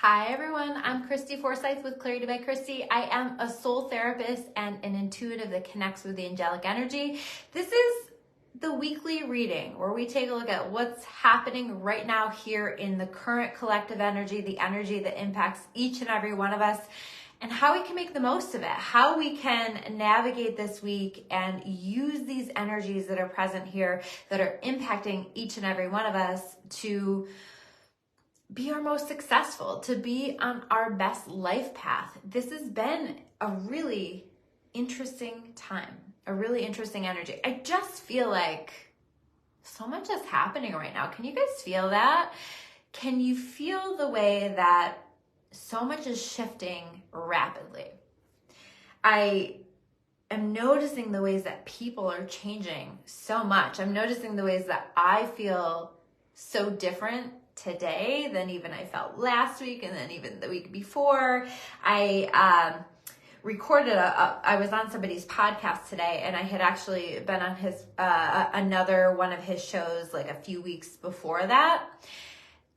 Hi everyone, I'm Christy Forsyth with Clarity by Christy. I am a soul therapist and an intuitive that connects with the angelic energy. This is the weekly reading where we take a look at what's happening right now here in the current collective energy, the energy that impacts each and every one of us, and how we can make the most of it, how we can navigate this week and use these energies that are present here that are impacting each and every one of us to be our most successful, to be on our best life path. This has been a really interesting time, a really interesting energy. I just feel like so much is happening right now. Can you guys feel that? Can you feel the way that so much is shifting rapidly? I am noticing the ways that people are changing so much. I'm noticing the ways that I feel so different today than even I felt last week and then even the week before. I recorded I was on somebody's podcast today, and I had actually been on his another one of his shows like a few weeks before that.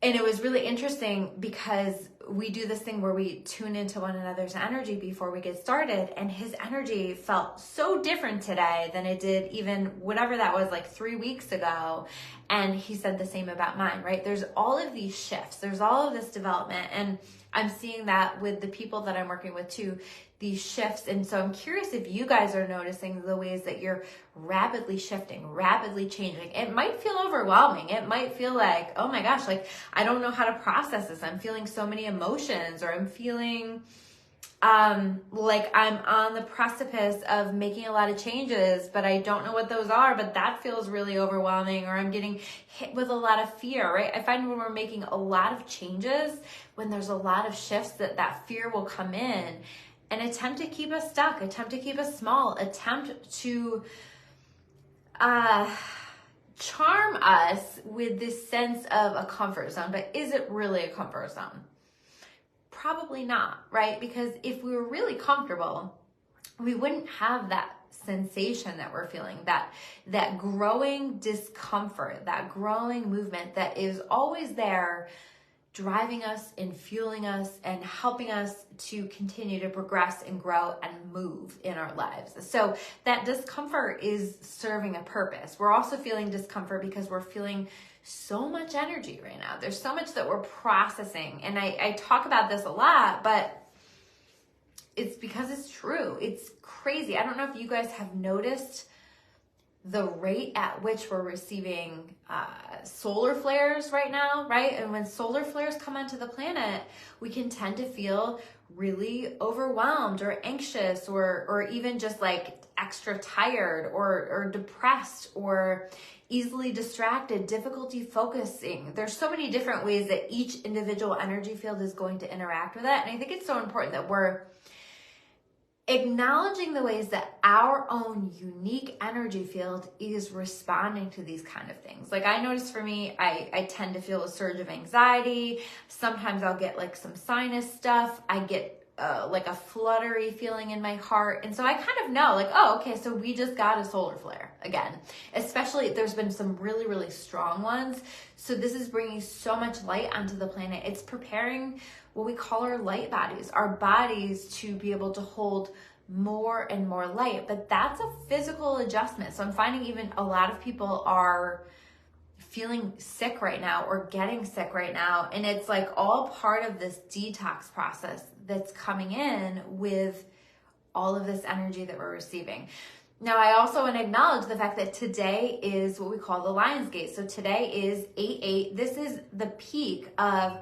And it was really interesting because we do this thing where we tune into one another's energy before we get started, and his energy felt so different today than it did even whatever that was like 3 weeks ago. And he said the same about mine, right? There's all of these shifts, there's all of this development, and I'm seeing that with the people that I'm working with too, these shifts. And so I'm curious if you guys are noticing the ways that you're rapidly shifting, rapidly changing. It might feel overwhelming. It might feel like, oh my gosh, like I don't know how to process this. I'm feeling so many emotions, or I'm feeling like I'm on the precipice of making a lot of changes, but I don't know what those are, but that feels really overwhelming, or I'm getting hit with a lot of fear, right? I find when we're making a lot of changes, when there's a lot of shifts, that fear will come in and attempt to keep us stuck, attempt to keep us small, attempt to charm us with this sense of a comfort zone. But is it really a comfort zone? Probably not, right? Because if we were really comfortable, we wouldn't have that sensation that we're feeling, that growing discomfort, that growing movement that is always there, driving us and fueling us and helping us to continue to progress and grow and move in our lives. So that discomfort is serving a purpose. We're also feeling discomfort because we're feeling so much energy right now. There's so much that we're processing. And I talk about this a lot, but it's because it's true. It's crazy. I don't know if you guys have noticed the rate at which we're receiving solar flares right now, right? And when solar flares come onto the planet, we can tend to feel really overwhelmed or anxious, or even just like extra tired or depressed or easily distracted, difficulty focusing. There's so many different ways that each individual energy field is going to interact with it. And I think it's so important that we're acknowledging the ways that our own unique energy field is responding to these kind of things. Like I notice for me, I tend to feel a surge of anxiety. Sometimes I'll get like some sinus stuff. I get like a fluttery feeling in my heart. And so I kind of know like, oh, okay, so we just got a solar flare again. Especially there's been some really, really strong ones. So this is bringing so much light onto the planet. It's preparing what we call our light bodies, our bodies to be able to hold more and more light. But that's a physical adjustment. So I'm finding even a lot of people are feeling sick right now or getting sick right now. And it's like all part of this detox process that's coming in with all of this energy that we're receiving. Now, I also want to acknowledge the fact that today is what we call the Lion's Gate. So today is 8/8. This is the peak of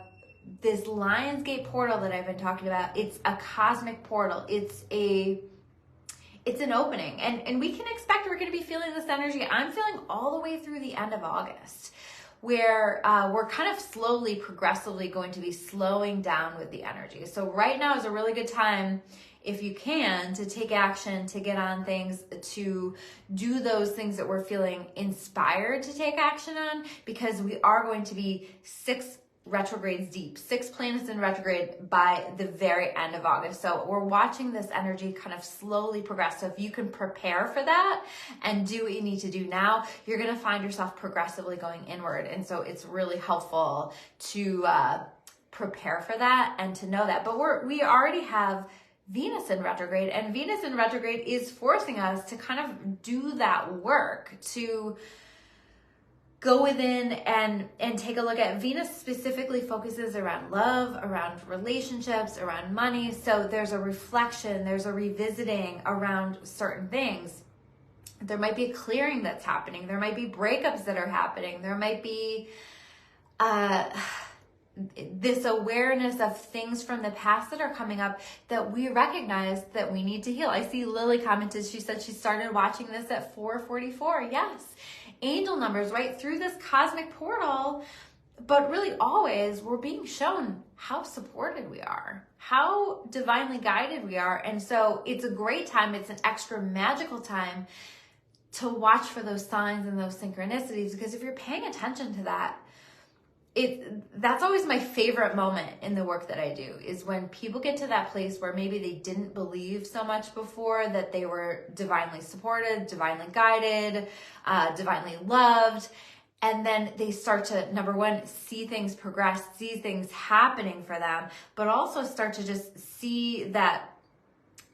this Lion's Gate portal that I've been talking about. It's a cosmic portal. It's an opening, and we can expect we're going to be feeling this energy. I'm feeling all the way through the end of August, where we're kind of slowly, progressively going to be slowing down with the energy. So right now is a really good time, if you can, to take action, to get on things, to do those things that we're feeling inspired to take action on, because we are going to be 6 retrogrades deep, 6 planets in retrograde by the very end of August. So we're watching this energy kind of slowly progress. So if you can prepare for that and do what you need to do now, you're going to find yourself progressively going inward. And so it's really helpful to prepare for that and to know that. But we already have Venus in retrograde, and Venus in retrograde is forcing us to kind of do that work, to go within and take a look at. Venus specifically focuses around love, around relationships, around money. So there's a reflection, there's a revisiting around certain things. There might be a clearing that's happening. There might be breakups that are happening. There might be this awareness of things from the past that are coming up that we recognize that we need to heal. I see Lily commented, she said she started watching this at 4:44. Yes. Angel numbers, right? Through this cosmic portal, but really always we're being shown how supported we are, how divinely guided we are. And so it's a great time. It's an extra magical time to watch for those signs and those synchronicities, because if you're paying attention to that, that's always my favorite moment in the work that I do, is when people get to that place where maybe they didn't believe so much before that they were divinely supported, divinely guided, divinely loved. And then they start to, number one, see things progress, see things happening for them, but also start to just see that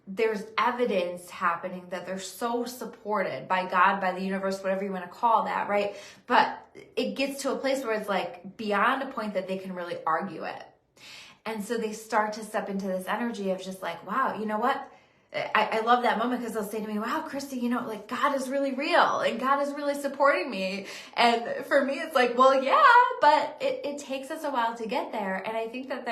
there's evidence happening that they're so supported by God, by the universe, whatever you want to call that, right? But it gets to a place where it's like beyond a point that they can really argue it. And so they start to step into this energy of just like, wow, you know what? I love that moment, because they'll say to me, wow, Christy, you know, like God is really real and God is really supporting me. And for me, it's like, well, yeah, but it takes us a while to get there. And I think that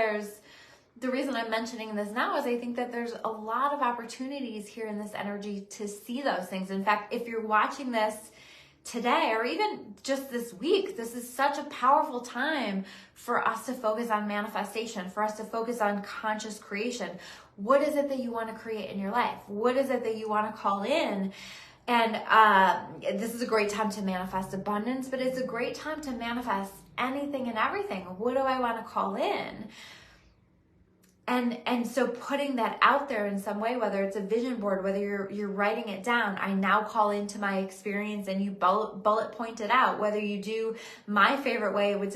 the reason I'm mentioning this now is I think that there's a lot of opportunities here in this energy to see those things. In fact, if you're watching this today or even just this week, this is such a powerful time for us to focus on manifestation, for us to focus on conscious creation. What is it that you want to create in your life? What is it that you want to call in? And this is a great time to manifest abundance, but it's a great time to manifest anything and everything. What do I want to call in? And so putting that out there in some way, whether it's a vision board, whether you're writing it down, I now call into my experience and you bullet point it out, whether you do my favorite way, which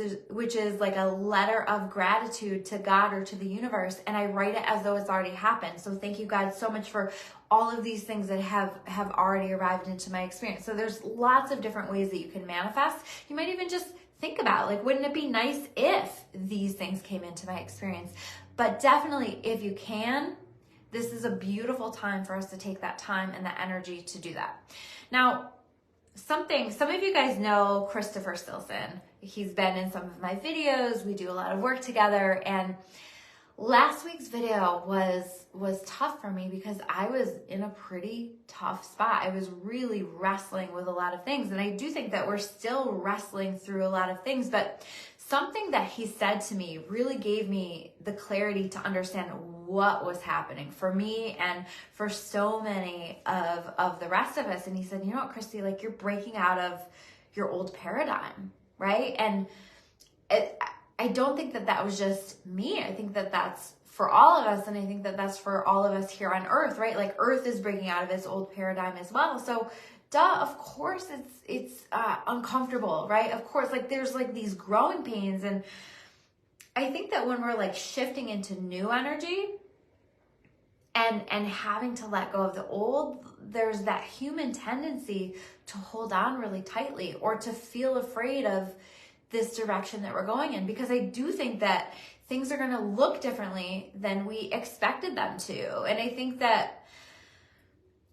is like a letter of gratitude to God or to the universe, and I write it as though it's already happened. So thank you, God, so much for all of these things that have already arrived into my experience. So there's lots of different ways that you can manifest. You might even just think about, like, wouldn't it be nice if these things came into my experience? But definitely, if you can, this is a beautiful time for us to take that time and the energy to do that. Now, some of you guys know Christopher Stilson. He's been in some of my videos. We do a lot of work together. And last week's video was tough for me because I was in a pretty tough spot. I was really wrestling with a lot of things. And I do think that we're still wrestling through a lot of things, but something that he said to me really gave me the clarity to understand what was happening for me and for so many of the rest of us. And he said, you know what, Christy, like, you're breaking out of your old paradigm, right? And I don't think that was just me. I think that that's for all of us. And I think that that's for all of us here on Earth, right? Like, Earth is breaking out of its old paradigm as well. So of course it's uncomfortable, right? Of course, like, there's like these growing pains. And I think that when we're like shifting into new energy and having to let go of the old, there's that human tendency to hold on really tightly or to feel afraid of this direction that we're going in, because I do think that things are going to look differently than we expected them to. And I think that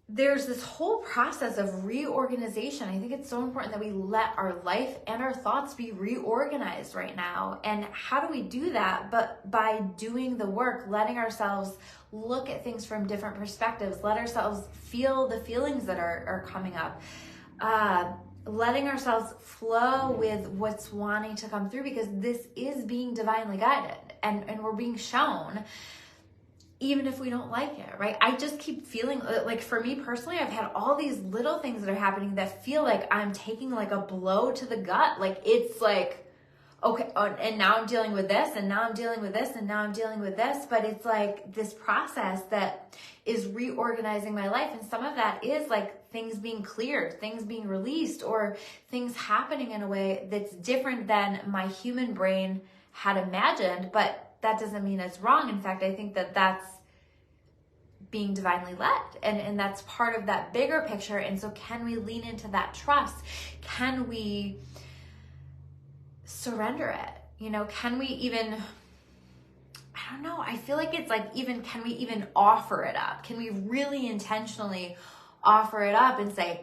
there's this whole process of reorganization. I think it's so important that we let our life and our thoughts be reorganized right now. And how do we do that? But by doing the work, letting ourselves look at things from different perspectives, let ourselves feel the feelings that are coming up, letting ourselves flow with what's wanting to come through, because this is being divinely guided and we're being shown, even if we don't like it, right? I just keep feeling like, for me personally, I've had all these little things that are happening that feel like I'm taking like a blow to the gut. Like, it's like, okay, and now I'm dealing with this, and now I'm dealing with this, and now I'm dealing with this. But it's like this process that is reorganizing my life. And some of that is like things being cleared, things being released, or things happening in a way that's different than my human brain had imagined. But that doesn't mean it's wrong. In fact, I think that that's being divinely led, and that's part of that bigger picture. And so can we lean into that trust? Can we surrender it? You know, can we even, I don't know, I feel like it's like, even, can we even offer it up? Can we really intentionally offer it up and say,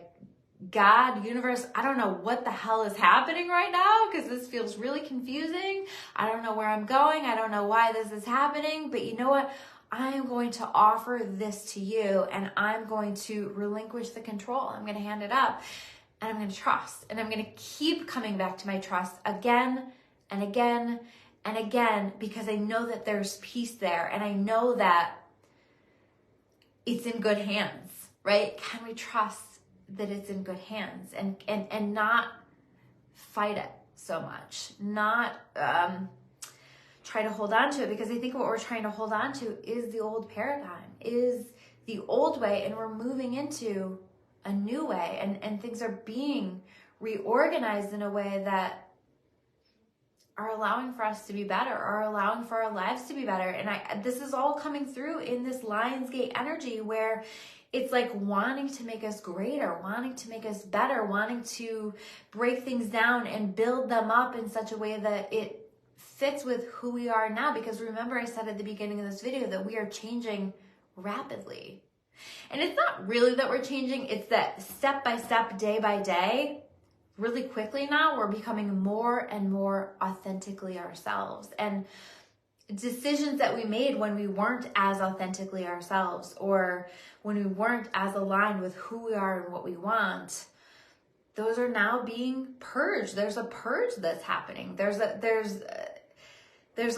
God, universe, I don't know what the hell is happening right now, because this feels really confusing. I don't know where I'm going. I don't know why this is happening, but you know what? I am going to offer this to you, and I'm going to relinquish the control. I'm going to hand it up, and I'm going to trust, and I'm going to keep coming back to my trust again and again and again, because I know that there's peace there, and I know that it's in good hands, right? Can we trust that it's in good hands, and not fight it so much, not try to hold on to it? Because I think what we're trying to hold on to is the old paradigm, is the old way, and we're moving into a new way, and things are being reorganized in a way that are allowing for us to be better, are allowing for our lives to be better. And this is all coming through in this Lionsgate energy, where it's like wanting to make us greater, wanting to make us better, wanting to break things down and build them up in such a way that it fits with who we are now. Because remember, I said at the beginning of this video that we are changing rapidly. And it's not really that we're changing, it's that step by step, day by day, really quickly now, we're becoming more and more authentically ourselves. And decisions that we made when we weren't as authentically ourselves, or when we weren't as aligned with who we are and what we want, those are now being purged. There's a purge that's happening. There's a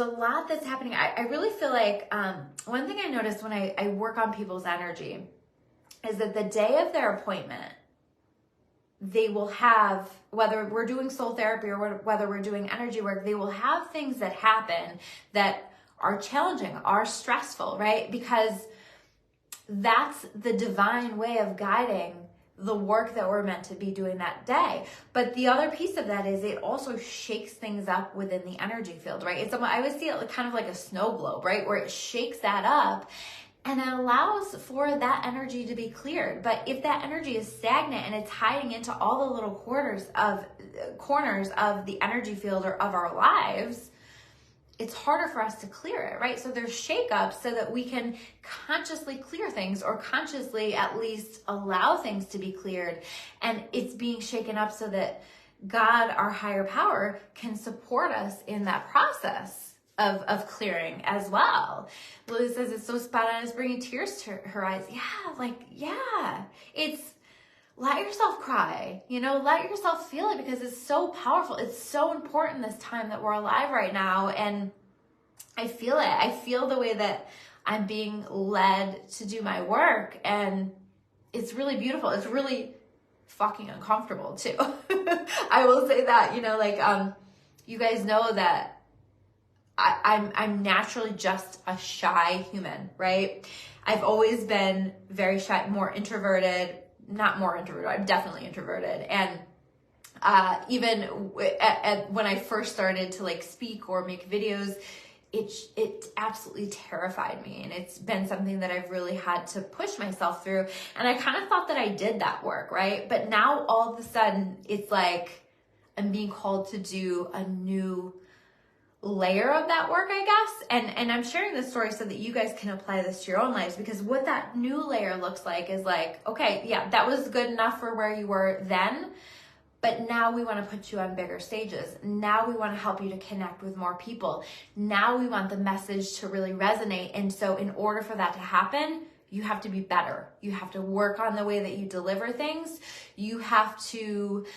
lot that's happening. I really feel like one thing I noticed when I work on people's energy is that the day of their appointment, they will have, whether we're doing soul therapy or whether we're doing energy work, they will have things that happen that are challenging, are stressful, right? Because that's the divine way of guiding the work that we're meant to be doing that day. But the other piece of that is it also shakes things up within the energy field, right? It's, I always see it kind of like a snow globe, right? Where it shakes that up, and it allows for that energy to be cleared. But if that energy is stagnant and it's hiding into all the little corners of the energy field or of our lives, it's harder for us to clear it, right? So there's shakeups so that we can consciously clear things, or consciously at least allow things to be cleared. And it's being shaken up so that God, our higher power, can support us in that process of clearing as well. Lily says it's so spot on. It's bringing tears to her eyes. Yeah. It's let yourself cry, let yourself feel it, because it's so powerful. It's so important this time that we're alive right now. And I feel it. I feel the way that I'm being led to do my work. And it's really beautiful. It's really fucking uncomfortable too. I will say that, you guys know that I'm naturally just a shy human, right? I've always been very shy, more introverted, not more introverted, I'm definitely introverted. And even when I first started to speak or make videos, it absolutely terrified me. And it's been something that I've really had to push myself through. And I kind of thought that I did that work, right? But now all of a sudden it's like I'm being called to do a new layer of that work, I guess. And I'm sharing this story so that you guys can apply this to your own lives, because what that new layer looks like is okay, yeah, that was good enough for where you were then, but now we want to put you on bigger stages. Now we want to help you to connect with more people. Now we want the message to really resonate. And so in order for that to happen, you have to be better. You have to work on the way that you deliver things. You have to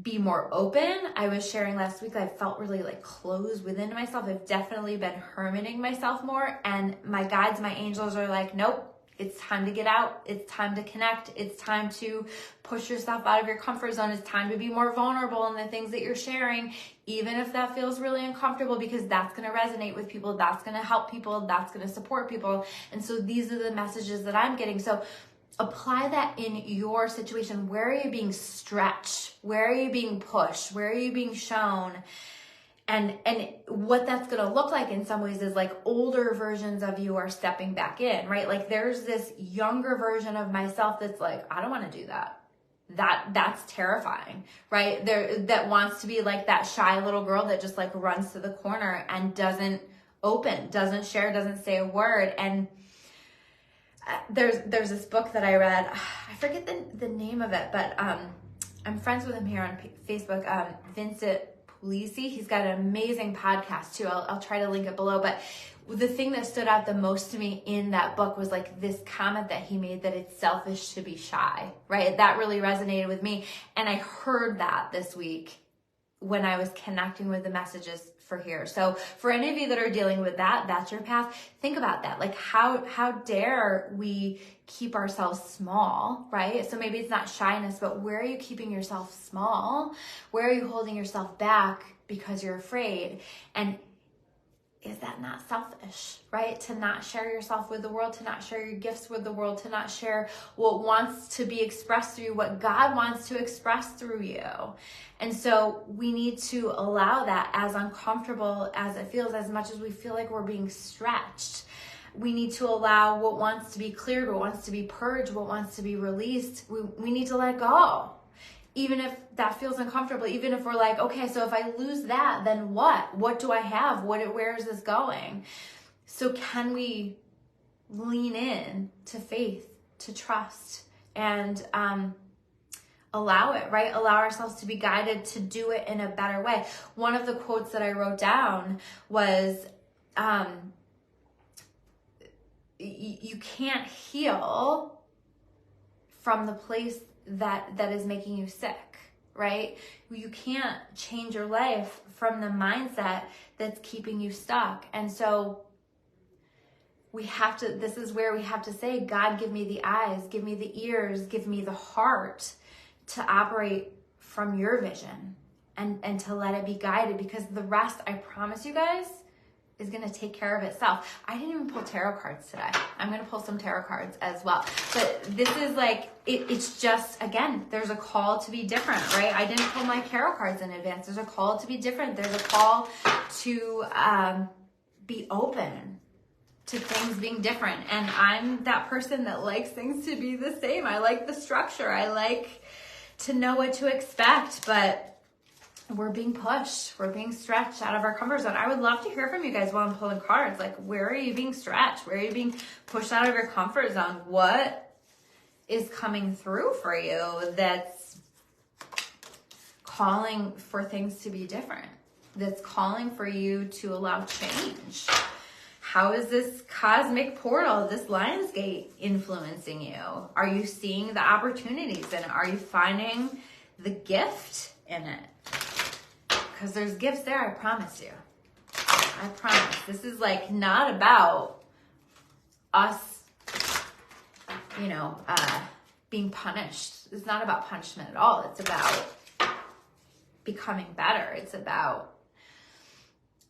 be more open. I was sharing last week that I felt really closed within myself. I've definitely been hermiting myself more, and my guides, my angels are like, nope, it's time to get out. It's time to connect. It's time to push yourself out of your comfort zone. It's time to be more vulnerable in the things that you're sharing, even if that feels really uncomfortable, because that's going to resonate with people. That's going to help people. That's going to support people. And so these are the messages that I'm getting. So apply that in your situation. Where are you being stretched? Where are you being pushed? Where are you being shown? And what that's going to look like in some ways is like older versions of you are stepping back in, right? Like there's this younger version of myself that's like, I don't want to do that. That's terrifying, right? That wants to be like that shy little girl that just like runs to the corner and doesn't open, doesn't share, doesn't say a word. And there's this book that I read. I forget the name of it, but I'm friends with him here on Facebook. Vincent Puglisi. He's got an amazing podcast too. I'll try to link it below. But the thing that stood out the most to me in that book was like this comment that he made that it's selfish to be shy, right? That really resonated with me. And I heard that this week when I was connecting with the messages for here. So for any of you that are dealing with that, that's your path. Think about that. Like how dare we keep ourselves small, right? So maybe it's not shyness, but where are you keeping yourself small? Where are you holding yourself back because you're afraid? And is that not selfish, right? To not share yourself with the world, to not share your gifts with the world, to not share what wants to be expressed through you, what God wants to express through you. And so we need to allow that, as uncomfortable as it feels, as much as we feel like we're being stretched. We need to allow what wants to be cleared, what wants to be purged, what wants to be released. We need to let go. Even if that feels uncomfortable, even if we're like, okay, so if I lose that, then what? What do I have? Where is this going? So can we lean in to faith, to trust, and allow it, right? Allow ourselves to be guided to do it in a better way. One of the quotes that I wrote down was, you can't heal from the place that is making you sick, right? You can't change your life from the mindset that's keeping you stuck. And so this is where we have to say, God, give me the eyes, give me the ears, give me the heart to operate from your vision and to let it be guided, because the rest, I promise you guys, is going to take care of itself. I didn't even pull tarot cards today. I'm going to pull some tarot cards as well. But this is like, it's just, again, there's a call to be different, right? I didn't pull my tarot cards in advance. There's a call to be different. There's a call to be open to things being different. And I'm that person that likes things to be the same. I like the structure. I like to know what to expect, but we're being pushed. We're being stretched out of our comfort zone. I would love to hear from you guys while I'm pulling cards. Like, where are you being stretched? Where are you being pushed out of your comfort zone? What is coming through for you that's calling for things to be different? That's calling for you to allow change? How is this cosmic portal, this Lionsgate influencing you? Are you seeing the opportunities in it? Are you finding the gift in it? Because there's gifts there, I promise you. I promise. This is like not about us, being punished. It's not about punishment at all. It's about becoming better. It's about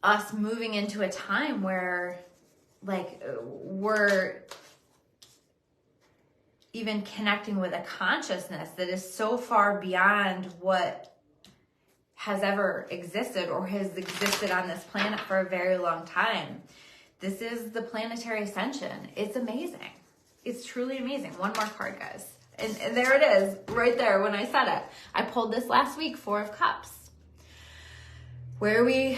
us moving into a time where we're even connecting with a consciousness that is so far beyond what has ever existed or has existed on this planet for a very long time. This is the planetary ascension. It's amazing. It's truly amazing. One more card, guys. And there it is, right there when I said it. I pulled this last week, 4 of Cups. Where are we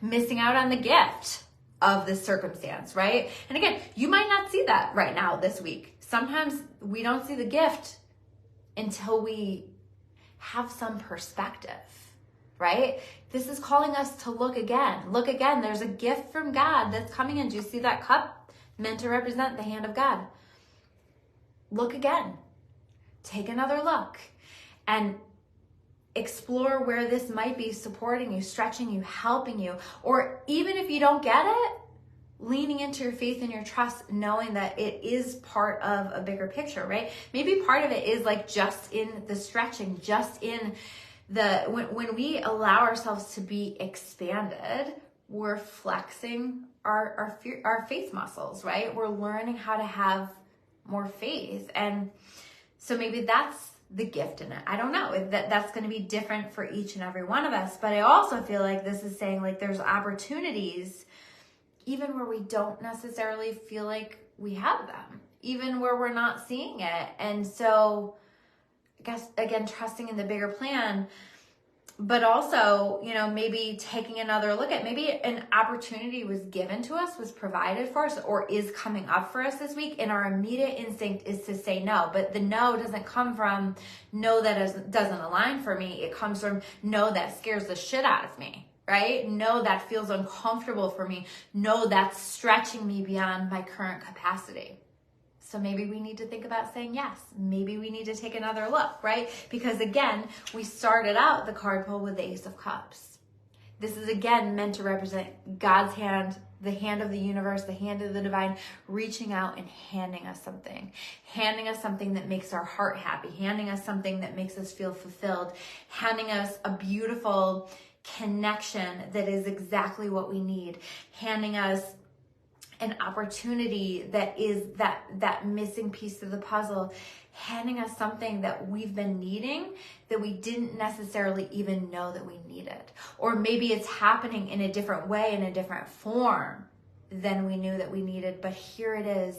missing out on the gift of this circumstance, right? And again, you might not see that right now this week. Sometimes we don't see the gift until we have some perspective, right? This is calling us to look again. Look again. There's a gift from God that's coming in. Do you see that cup meant to represent the hand of God? Look again. Take another look and explore where this might be supporting you, stretching you, helping you. Or even if you don't get it, leaning into your faith and your trust, knowing that it is part of a bigger picture, right? Maybe part of it is like just in the stretching, just in when we allow ourselves to be expanded, we're flexing our faith muscles, right? We're learning how to have more faith. And so maybe that's the gift in it. I don't know. That's going to be different for each and every one of us. But I also feel like this is saying like there's opportunities even where we don't necessarily feel like we have them, even where we're not seeing it. And so I guess, again, trusting in the bigger plan, but also, you know, maybe taking another look at maybe an opportunity was given to us, was provided for us, or is coming up for us this week. And our immediate instinct is to say no. But the no doesn't come from no that doesn't align for me. It comes from no that scares the shit out of me, right? No that feels uncomfortable for me. No that's stretching me beyond my current capacity. So maybe we need to think about saying yes. Maybe we need to take another look, right? Because again, we started out the card pull with the Ace of Cups. This is again meant to represent God's hand, the hand of the universe, the hand of the divine, reaching out and handing us something that makes our heart happy, handing us something that makes us feel fulfilled, handing us a beautiful connection that is exactly what we need, handing us an opportunity that is that missing piece of the puzzle, handing us something that we've been needing that we didn't necessarily even know that we needed. Or maybe it's happening in a different way, in a different form than we knew that we needed, but here it is.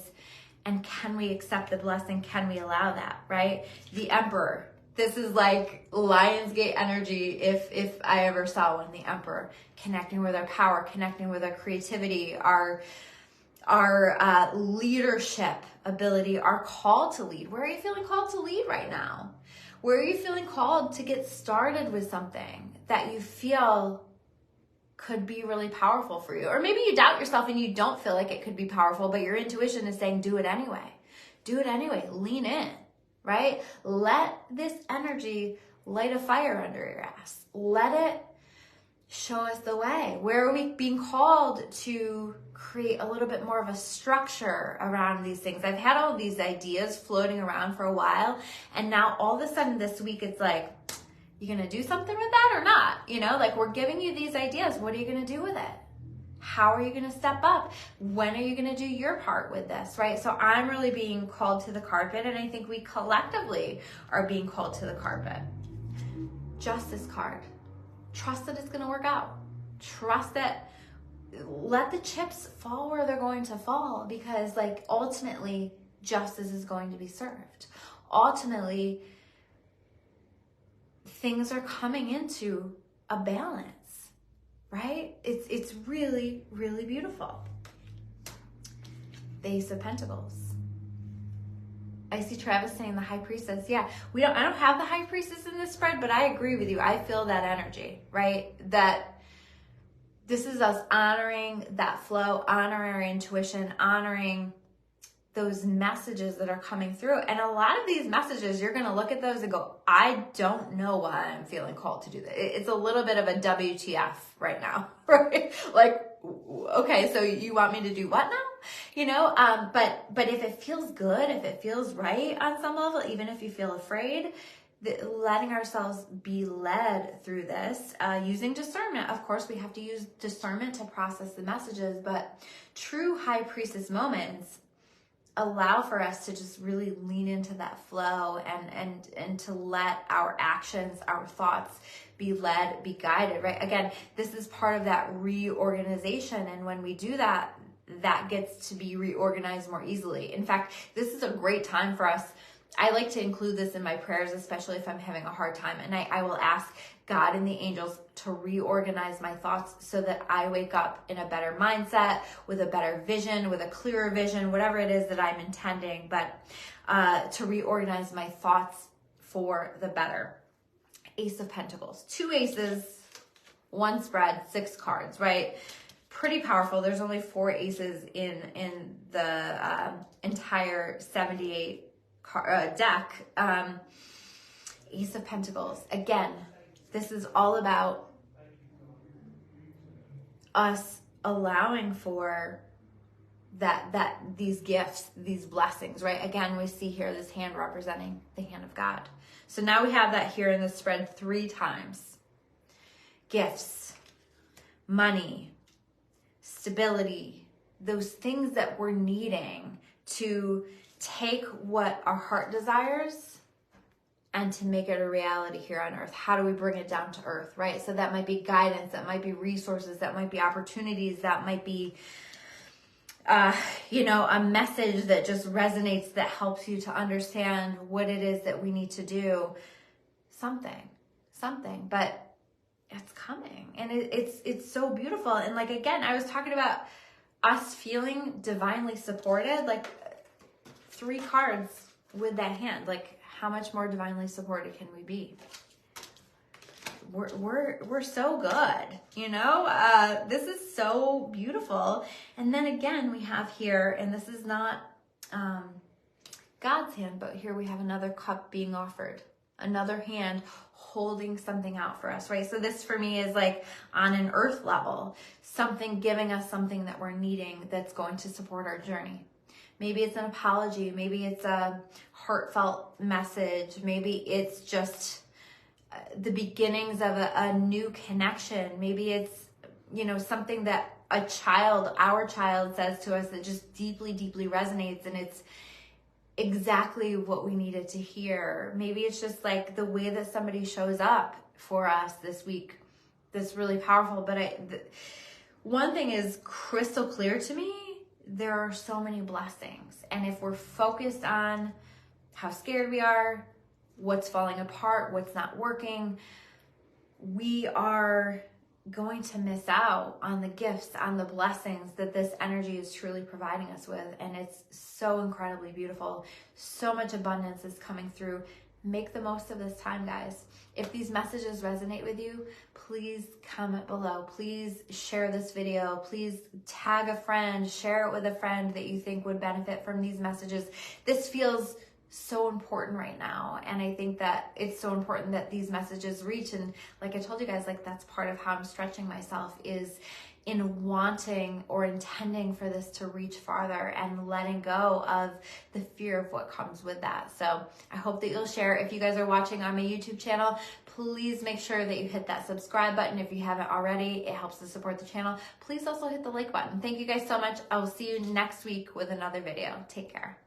And can we accept the blessing? Can we allow that, right? The Emperor. This is like Lionsgate energy if I ever saw one, the Emperor. Connecting with our power, connecting with our creativity, our leadership ability, our call to lead. Where are you feeling called to lead right now? Where are you feeling called to get started with something that you feel could be really powerful for you? Or maybe you doubt yourself and you don't feel like it could be powerful, but your intuition is saying, do it anyway. Do it anyway. Lean in, right? Let this energy light a fire under your ass. Let it show us the way. Where are we being called to create a little bit more of a structure around these things? I've had all these ideas floating around for a while, and now all of a sudden this week it's like, you gonna do something with that or not? You know, like we're giving you these ideas. What are you gonna do with it? How are you gonna step up? When are you gonna do your part with this, right? So I'm really being called to the carpet, and I think we collectively are being called to the carpet. Justice card. Trust that it's going to work out. Trust that, let the chips fall where they're going to fall, because like ultimately justice is going to be served. Ultimately, things are coming into a balance, right? It's really, really beautiful. The Ace of Pentacles. I see Travis saying the High Priestess. Yeah, I don't have the High Priestess in this spread, but I agree with you. I feel that energy, right? That this is us honoring that flow, honoring our intuition, honoring those messages that are coming through. And a lot of these messages, you're going to look at those and go, I don't know why I'm feeling called to do that. It's a little bit of a WTF right now, right? Like, okay, so you want me to do what now? You know, but if it feels good, if it feels right on some level, even if you feel afraid, letting ourselves be led through this, using discernment. Of course, we have to use discernment to process the messages, but true High Priestess moments allow for us to just really lean into that flow and to let our actions, our thoughts be led, be guided, right? Again, this is part of that reorganization. And when we do that, that gets to be reorganized more easily. In fact, this is a great time for us. I like to include this in my prayers, especially if I'm having a hard time. And I will ask God and the angels to reorganize my thoughts so that I wake up in a better mindset, with a better vision, with a clearer vision, whatever it is that I'm intending, but to reorganize my thoughts for the better. Ace of Pentacles. 2 aces, 1 spread, 6 cards, right? Pretty powerful. There's only 4 aces in the entire 78 deck. Ace of Pentacles. Again, this is all about us allowing for that these gifts, these blessings, right? Again, we see here this hand representing the hand of God. So now we have that here in the spread 3 times. Gifts, money, stability, those things that we're needing to take what our heart desires and to make it a reality here on earth. How do we bring it down to earth, right? So that might be guidance, that might be resources, that might be opportunities, that might be a message that just resonates, that helps you to understand what it is that we need to do. Something, but it's coming, and it's so beautiful. And like, again, I was talking about us feeling divinely supported, like 3 cards with that hand. Like, how much more divinely supported can we be? We're so good, this is so beautiful. And then again, we have here, and this is not God's hand, but here we have another cup being offered, another hand holding something out for us, right? So this for me is like on an earth level, something giving us something that we're needing that's going to support our journey. Maybe it's an apology, maybe it's a heartfelt message, maybe it's just the beginnings of a new connection. Maybe it's, something that our child says to us that just deeply, deeply resonates, and it's exactly what we needed to hear. Maybe it's just like the way that somebody shows up for us this week that's really powerful. But one thing is crystal clear to me: there are so many blessings. And if we're focused on how scared we are, what's falling apart, what's not working, we are going to miss out on the gifts, on the blessings that this energy is truly providing us with. And it's so incredibly beautiful. So much abundance is coming through. Make the most of this time, guys. If these messages resonate with you, please comment below. Please share this video. Please tag a friend, share it with a friend that you think would benefit from these messages. This feels so important right now, and I think that it's so important that these messages reach. And like I told you guys, like, that's part of how I'm stretching myself, is in wanting or intending for this to reach farther and letting go of the fear of what comes with that. So I hope that you'll share. If you guys are watching on my YouTube channel, please make sure that you hit that subscribe button if you haven't already. It helps to support the channel. Please also hit the like button. Thank you guys so much. I will see you next week with another video. Take care.